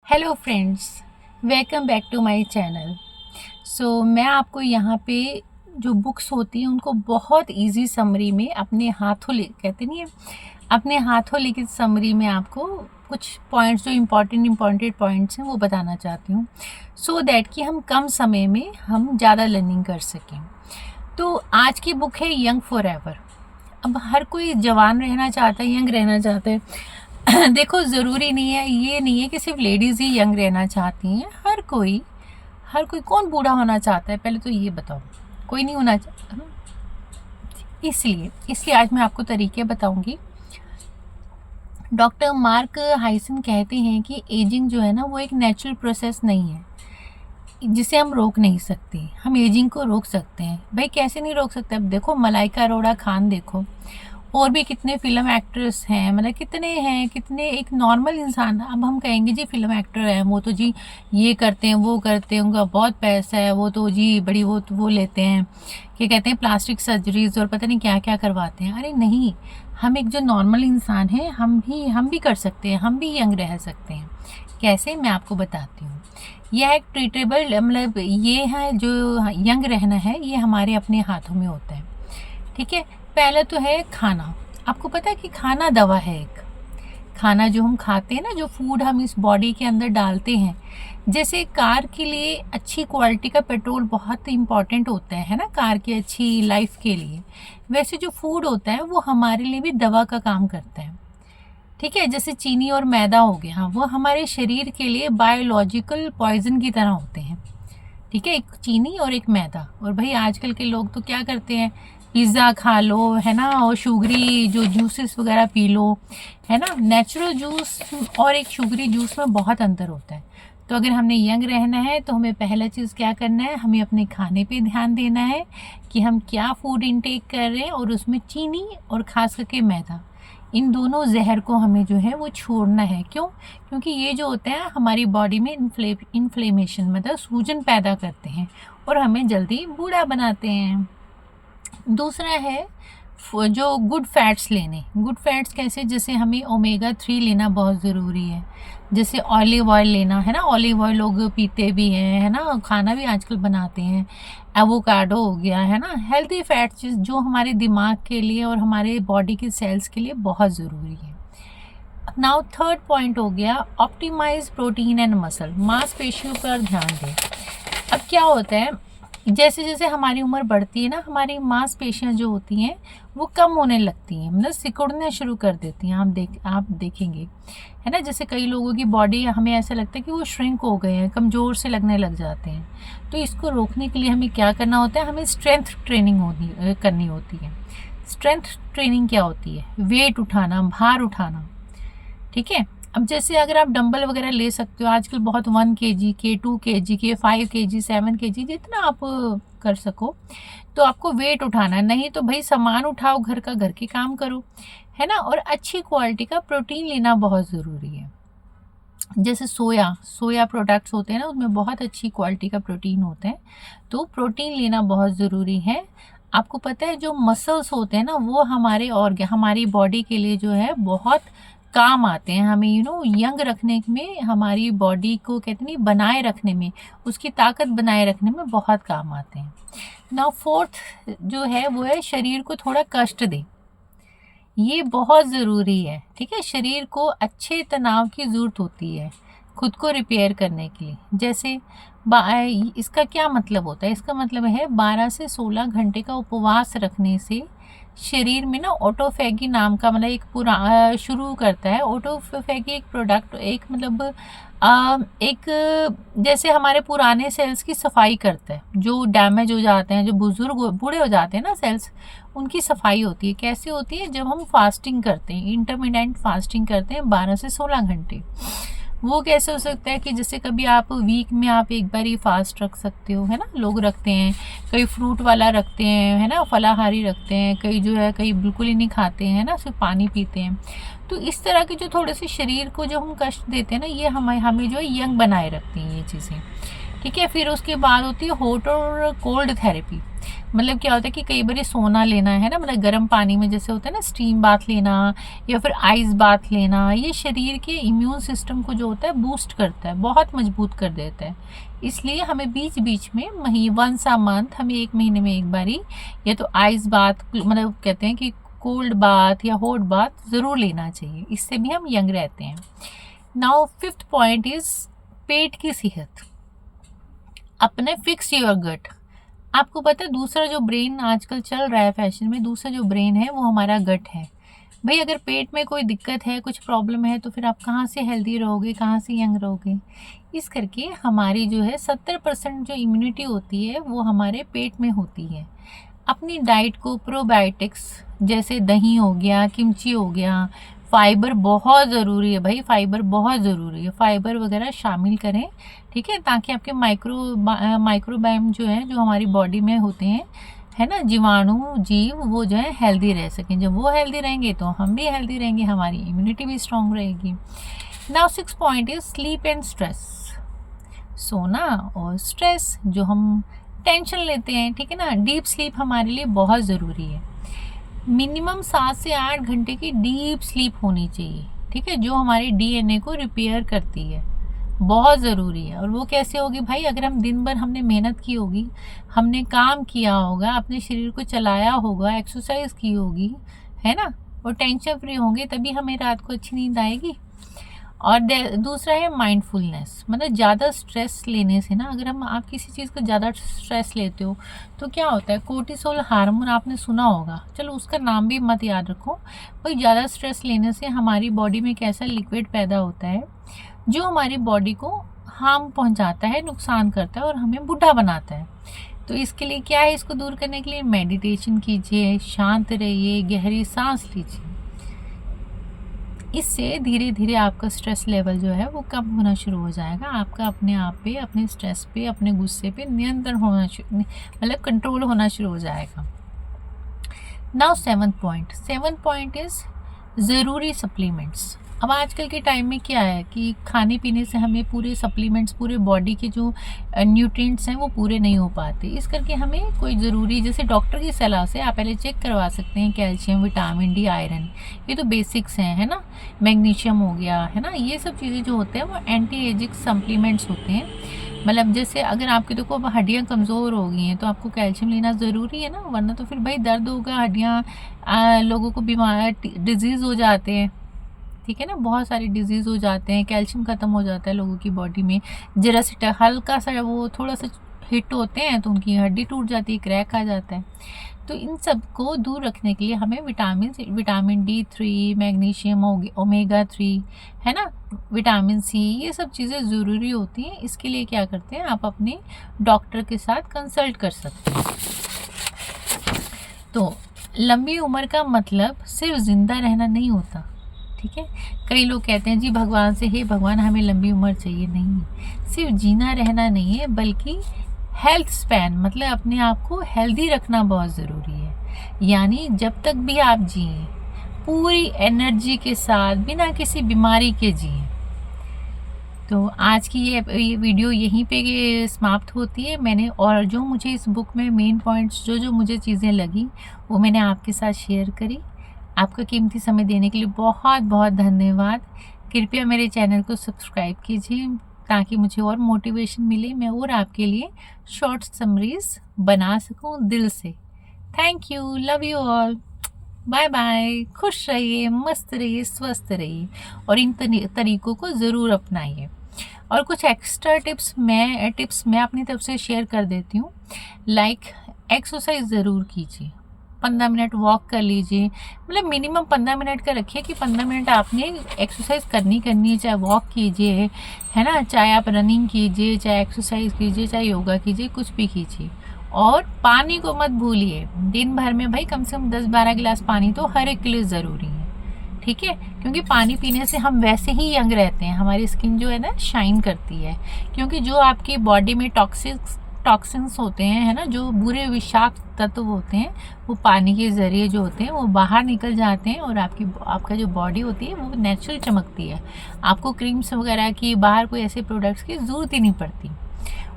Hello friends, welcome back to my channel. मैं आपको यहाँ पे जो बुक्स होती हैं उनको बहुत इजी समरी में अपने हाथों ले कहते नहीं है, अपने हाथों लिखित समरी में आपको कुछ पॉइंट्स जो इम्पॉर्टेंट पॉइंट्स हैं वो बताना चाहती हूँ, सो दैट कि हम कम समय में हम ज़्यादा लर्निंग कर सकें। तो आज की बुक है यंग फॉर एवर। अब हर कोई जवान रहना चाहता है, यंग रहना चाहता है। देखो, ज़रूरी नहीं है, ये नहीं है कि सिर्फ लेडीज़ ही यंग रहना चाहती हैं। हर कोई कौन बूढ़ा होना चाहता है, पहले तो ये बताओ। कोई नहीं होना चाहता ना। इसलिए आज मैं आपको तरीके बताऊंगी। डॉक्टर मार्क हाइसन कहते हैं कि एजिंग जो है ना वो एक नेचुरल प्रोसेस नहीं है जिसे हम रोक नहीं सकते। हम एजिंग को रोक सकते हैं। भाई कैसे नहीं रोक सकते? अब देखो, मलाइका अरोड़ा खान देखो, और भी कितने फिल्म एक्ट्रेस हैं, मतलब कितने हैं, कितने एक नॉर्मल इंसान। अब हम कहेंगे जी फिल्म एक्टर हैं, वो तो जी ये करते हैं वो करते हैं, उनका बहुत पैसा है, वो तो जी बड़ी वो लेते हैं, क्या कहते हैं, प्लास्टिक सर्जरीज और पता नहीं क्या क्या करवाते हैं। अरे नहीं, हम एक जो नॉर्मल इंसान हैं, हम भी कर सकते हैं, हम भी यंग रह सकते हैं। कैसे, मैं आपको बताती हूँ। यह एक ट्रीटेबल, मतलब ये है जो यंग रहना है, ये हमारे अपने हाथों में होता है। ठीक है, पहले तो है खाना। आपको पता है कि खाना दवा है एक। खाना जो हम खाते हैं ना, जो फूड हम इस बॉडी के अंदर डालते हैं, जैसे कार के लिए अच्छी क्वालिटी का पेट्रोल बहुत इंपॉर्टेंट होता है ना, कार की अच्छी लाइफ के लिए, वैसे जो फूड होता है वो हमारे लिए भी दवा का काम करता है। ठीक है, जैसे चीनी और मैदा हो गया, वो हमारे शरीर के लिए बायोलॉजिकल पॉइजन की तरह होते हैं। ठीक है, एक चीनी और एक मैदा। और भाई आजकल के लोग तो क्या करते हैं, पिज़्ज़ा खा लो, है ना, और शुगरी जो जूसेस वगैरह पी लो, है ना। नेचुरल जूस और एक शुगरी जूस में बहुत अंतर होता है। तो अगर हमने यंग रहना है तो हमें पहला चीज़ क्या करना है, हमें अपने खाने पे ध्यान देना है कि हम क्या फूड इनटेक कर रहे हैं, और उसमें चीनी और ख़ास करके मैदा, इन दोनों जहर को हमें जो है वो छोड़ना है। क्यों? क्योंकि ये जो होते हैं हमारी बॉडी में इन्फ्लेमेशन, मतलब सूजन पैदा करते हैं और हमें जल्दी बूढ़ा बनाते हैं। दूसरा है जो गुड फैट्स लेने। गुड फैट्स कैसे? जैसे हमें ओमेगा 3 लेना बहुत ज़रूरी है। जैसे ऑलिव ऑयल लेना, है ना, ऑलिव ऑयल लोग पीते भी हैं, है ना, खाना भी आजकल बनाते हैं। एवोकाडो हो गया, है ना, हेल्दी फैट्स जो हमारे दिमाग के लिए और हमारे बॉडी के सेल्स के लिए बहुत ज़रूरी है। नाउ थर्ड पॉइंट हो गया ऑप्टिमाइज प्रोटीन एंड मसल। मांसपेशियों पर ध्यान दें। अब क्या होता है, जैसे जैसे हमारी उम्र बढ़ती है ना, हमारी मांसपेशियां जो होती हैं वो कम होने लगती हैं, मतलब सिकुड़ने शुरू कर देती हैं। आप देखेंगे, है ना, जैसे कई लोगों की बॉडी, हमें ऐसा लगता है कि वो श्रिंक हो गए हैं, कमज़ोर से लगने लग जाते हैं। तो इसको रोकने के लिए हमें क्या करना होता है, हमें स्ट्रेंथ ट्रेनिंग करनी होती है। स्ट्रेंथ ट्रेनिंग क्या होती है? वेट उठाना, भार उठाना। ठीक है, अब जैसे अगर आप डंबल वगैरह ले सकते हो, आजकल बहुत 1 kg के, 2 kg के, 5 kg, 7 kg, जितना आप कर सको तो आपको वेट उठाना। नहीं तो भाई सामान उठाओ, घर का, घर के काम करो, है ना। और अच्छी क्वालिटी का प्रोटीन लेना बहुत ज़रूरी है। जैसे सोया प्रोडक्ट्स होते हैं ना, उसमें बहुत अच्छी क्वालिटी का प्रोटीन होता है, तो प्रोटीन लेना बहुत ज़रूरी है। आपको पता है जो मसल्स होते हैं ना, वो हमारी बॉडी के लिए जो है बहुत काम आते हैं। हमें यंग रखने में, हमारी बॉडी को कहते नहीं बनाए रखने में, उसकी ताकत बनाए रखने में बहुत काम आते हैं। नाउ फोर्थ जो है वो है शरीर को थोड़ा कष्ट दे। ये बहुत ज़रूरी है। ठीक है, शरीर को अच्छे तनाव की ज़रूरत होती है खुद को रिपेयर करने के लिए। जैसे इसका क्या मतलब होता है? इसका मतलब है 12 से 16 घंटे का उपवास रखने से शरीर में ना ऑटोफैगी नाम का, मतलब एक शुरू करता है। ऑटोफैगी एक प्रोडक्ट, एक मतलब एक जैसे हमारे पुराने सेल्स की सफाई करता है, जो डैमेज हो जाते हैं, जो बूढ़े हो जाते हैं ना सेल्स, उनकी सफाई होती है। कैसे होती है? जब हम फास्टिंग करते हैं, इंटरमिटेंट फास्टिंग करते हैं 12 से 16 घंटे। वो कैसे हो सकता है कि जैसे कभी आप वीक में आप एक बार ही फास्ट रख सकते हो, है ना, लोग रखते हैं, कई फ्रूट वाला रखते हैं, है ना, फलाहारी रखते हैं, कई जो है कई बिल्कुल ही नहीं खाते हैं ना, सिर्फ पानी पीते हैं। तो इस तरह के जो थोड़े से शरीर को जो हम कष्ट देते हैं ना, ये हमें जो है यंग बनाए रखती हैं ये चीज़ें। ठीक है, फिर उसके बाद होती है हॉट और कोल्ड थेरेपी। मतलब क्या होता है कि कई बार सोना लेना है ना, मतलब गर्म पानी में जैसे होता है ना स्टीम बाथ लेना या फिर आइस बाथ लेना, ये शरीर के इम्यून सिस्टम को जो होता है बूस्ट करता है, बहुत मजबूत कर देता है। इसलिए हमें बीच बीच में वंस अ मंथ हमें 1 महीने में एक बारी या तो आइस बाथ, मतलब कहते हैं कि कोल्ड बाथ या हॉट बाथ ज़रूर लेना चाहिए, इससे भी हम यंग रहते हैं। नाउ 5th पॉइंट इज़ पेट की सेहत। अपने फिक्स योर गट। आपको पता है दूसरा जो ब्रेन आजकल चल रहा है फैशन में, दूसरा जो ब्रेन है वो हमारा गट है। भाई अगर पेट में कोई दिक्कत है, कुछ प्रॉब्लम है, तो फिर आप कहाँ से हेल्दी रहोगे, कहाँ से यंग रहोगे। इस करके हमारी जो है 70% जो इम्यूनिटी होती है वो हमारे पेट में होती है। अपनी डाइट को प्रोबायोटिक्स जैसे दही हो गया, किमची हो गया, फाइबर बहुत ज़रूरी है भाई, फाइबर बहुत ज़रूरी है, फाइबर वगैरह शामिल करें, ठीक है, ताकि आपके माइक्रोबायोम जो है, जो हमारी बॉडी में होते हैं, है ना, जीवाणु जीव, वो जो है हेल्दी रह सकें। जब वो हेल्दी रहेंगे तो हम भी हेल्दी रहेंगे, हमारी इम्यूनिटी भी स्ट्रांग रहेगी। Now 6th point is sleep and stress. सोना और स्ट्रेस, जो हम टेंशन लेते हैं, ठीक है ना, डीप स्लीप हमारे लिए बहुत ज़रूरी है। मिनिमम 7 से 8 घंटे की डीप स्लीप होनी चाहिए, ठीक है, जो हमारे डीएनए को रिपेयर करती है, बहुत ज़रूरी है। और वो कैसे होगी भाई, अगर हम दिन भर हमने मेहनत की होगी, हमने काम किया होगा, अपने शरीर को चलाया होगा, एक्सरसाइज की होगी, है ना, और टेंशन फ्री होंगे, तभी हमें रात को अच्छी नींद आएगी। और दूसरा है माइंडफुलनेस, मतलब ज़्यादा स्ट्रेस लेने से ना, अगर आप किसी चीज़ का ज़्यादा स्ट्रेस लेते हो तो क्या होता है, कोर्टिसोल हार्मोन आपने सुना होगा, चलो उसका नाम भी मत याद रखो भाई। ज़्यादा स्ट्रेस लेने से हमारी बॉडी में एक ऐसा लिक्विड पैदा होता है जो हमारी बॉडी को हार्म पहुंचाता है, नुकसान करता है और हमें बुढ़ा बनाता है। तो इसके लिए क्या है, इसको दूर करने के लिए मेडिटेशन कीजिए, शांत रहिए, गहरी सांस लीजिए। इससे धीरे धीरे आपका स्ट्रेस लेवल जो है वो कम होना शुरू हो जाएगा। आपका अपने आप पे, अपने स्ट्रेस पे, अपने गुस्से पे नियंत्रण होना मतलब कंट्रोल होना शुरू हो जाएगा। नाउ 7th पॉइंट इज़ ज़रूरी सप्लीमेंट्स। अब आजकल के टाइम में क्या है कि खाने पीने से हमें पूरे सप्लीमेंट्स, पूरे बॉडी के जो न्यूट्रिएंट्स हैं वो पूरे नहीं हो पाते। इस करके हमें कोई ज़रूरी, जैसे डॉक्टर की सलाह से आप पहले चेक करवा सकते हैं, कैल्शियम, विटामिन डी, आयरन, ये तो बेसिक्स हैं, है ना, मैग्नीशियम हो गया, है ना, ये सब चीज़ें जो होते हैं वो एंटी एजिंग सप्लीमेंट्स होते हैं। मतलब जैसे अगर आपकी देखो अब हड्डियाँ कमज़ोर हो गई हैं तो आपको कैल्शियम लेना ज़रूरी है ना, वरना तो फिर भाई दर्द होगा, हड्डियाँ, लोगों को बीमार, डिजीज़ हो जाते हैं, ठीक है ना, बहुत सारे डिजीज़ हो जाते हैं, कैल्शियम ख़त्म हो जाता है लोगों की बॉडी में, जरा सा हल्का सा वो थोड़ा सा हिट होते हैं तो उनकी हड्डी टूट जाती है, क्रैक आ जाता है। तो इन सब को दूर रखने के लिए हमें विटामिन D3, मैग्नीशियम, ओमेगा 3, है ना, विटामिन C, ये सब चीज़ें ज़रूरी होती हैं। इसके लिए क्या करते हैं, आप अपने डॉक्टर के साथ कंसल्ट कर सकते हैं। तो लंबी उम्र का मतलब सिर्फ ज़िंदा रहना नहीं होता, ठीक है। कई लोग कहते हैं जी भगवान से, हे भगवान हमें लंबी उम्र चाहिए, नहीं, सिर्फ जीना रहना नहीं है, बल्कि हेल्थ स्पैन, मतलब अपने आप को हेल्दी रखना बहुत ज़रूरी है। यानी जब तक भी आप जिए पूरी एनर्जी के साथ, बिना किसी बीमारी के जिए। तो आज की ये वीडियो यहीं पे समाप्त होती है। मैंने, और जो मुझे इस बुक में मेन पॉइंट्स, जो मुझे चीज़ें लगी वो मैंने आपके साथ शेयर करी। आपका कीमती समय देने के लिए बहुत बहुत धन्यवाद। कृपया मेरे चैनल को सब्सक्राइब कीजिए ताकि मुझे और मोटिवेशन मिले, मैं और आपके लिए शॉर्ट समरीज बना सकूं दिल से। Thank you, love you all, bye bye. खुश रहिए, मस्त रहिए, स्वस्थ रहिए और इन तरीकों को ज़रूर अपनाइए। और कुछ एक्स्ट्रा टिप्स मैं अपनी तरफ से शेयर कर देती हूँ। लाइक एक्सरसाइज ज़रूर कीजिए, 15 मिनट वॉक कर लीजिए, मतलब मिनिमम 15 मिनट का रखिए कि 15 मिनट आपने एक्सरसाइज करनी है, चाहे वॉक कीजिए, है ना, चाहे आप रनिंग कीजिए, चाहे एक्सरसाइज कीजिए, चाहे योगा कीजिए, कुछ भी कीजिए। और पानी को मत भूलिए, दिन भर में भाई कम से कम 10-12 गिलास पानी तो हर एक के लिए ज़रूरी है, ठीक है, क्योंकि पानी पीने से हम वैसे ही यंग रहते हैं, हमारी स्किन जो है ना शाइन करती है, क्योंकि जो आपकी बॉडी में टॉक्सिन्स होते हैं, है ना, जो बुरे विषाक्त तत्व होते हैं, वो पानी के ज़रिए जो होते हैं वो बाहर निकल जाते हैं और आपका जो बॉडी होती है वो नेचुरल चमकती है। आपको क्रीम्स वगैरह की, बाहर कोई ऐसे प्रोडक्ट्स की ज़रूरत ही नहीं पड़ती।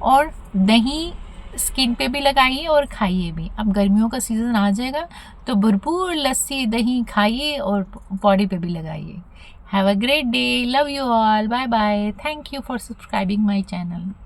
और दही स्किन पे भी लगाइए और खाइए भी। अब गर्मियों का सीज़न आ जाएगा तो भरपूर लस्सी दही खाइए और बॉडी पे भी लगाइए। Have a great day, love you all, bye bye, thank you for subscribing my channel.